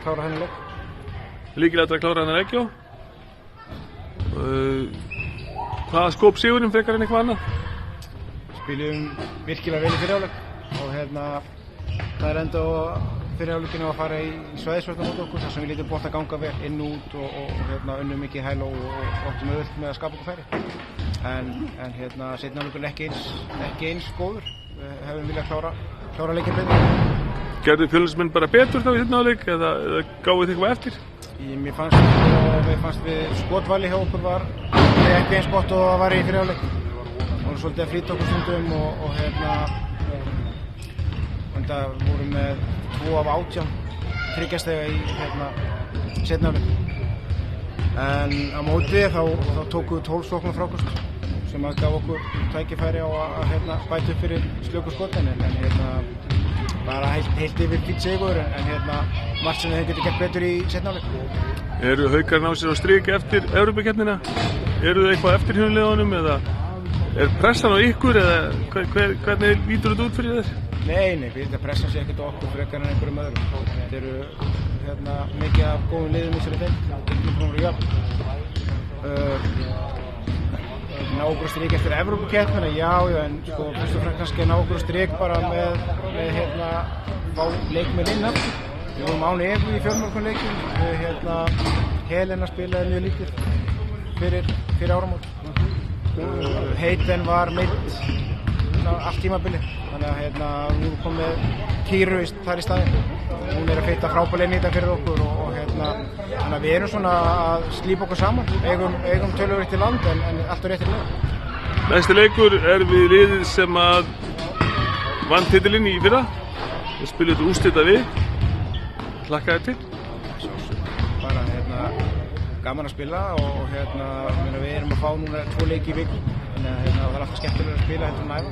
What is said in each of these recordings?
klára þennan leik. Lykilatriði að klára þennan leik, já. Hvaða skóp sigurinn frekar en eitthvað annað? Spilum virkilega vel í fyrri hálfleik og það enda fyrri hálfleikinu að fara í svæðisvörn á móti okkur þar sem við lítum bolta ganga vel inn út og unnum mikið hæl og áttum auðvelt með að skapa okkur færi. En seinni hálfleikurinn ekki eins góður. Við hefum viljað klára leikinn betur. Gerðu Fjölnismenn bara betur þá í seinni hálfleik eða gáðu þið eitthvað eftir? Mér fannst við skotvali hjá okkur var ekki eins gott og það var í fyrri hálfleik. Við vorum svolítið að flýta okkur stundum og vorum með 2 af 18 þryggjastega í seinni hálfleik. En á móti þá tókum við 12 sóknar frákast sem gaf okkur tækifæri á að bæta upp fyrir slöku skotin en bara heilt yfir fínn sigur en margt sem við getum gert betur í seinni hálfleik. Eru Haukar ná sér á strik eftir Evrópukeppnina? Eru þið eitthvað eftir hjá liðunum eða er pressan á ykkur eða hvernig lítur þetta út fyrir þér? Nei, pressan sé ekkert á okkur frekar en einhverjum öðrum. Þetta eru mikið af góðum liðum í þessari deild. Ná okkur á strik eftir Evrópukeppnina, já, en fyrst og fremst kannski ná okkur á strik bara með fá leikmenn inn aftur. Við vorum án Evu í fjölmörgum leikjum. Helena spilaði mjög lítið fyrir áramót. Heiten var meidd allt tímabilið, þannig að við erum komið með Kýru þar í staðinn. Hún að fitta frábærlega nýta fyrir okkur og þannig að við erum svona að slípa okkur saman. Eigum töluvert í land en allt á réttri leið. Næsti leikur er við liðið sem að vann titilinn í fyrra. Við spilum þetta úrslita við. Hlakka þér til? Bara gaman að spila og við erum að fá núna 2 leiki í viku þannig að það er alltaf skemmtilega að spila heldur en æfa.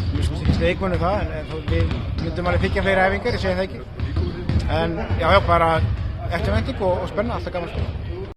Við styrkist leikmönnum það en við myndum alveg þykja fleiri æfingar, ég segi það ekki. En já, bara eftirvænting og spenna, alltaf gaman að spila.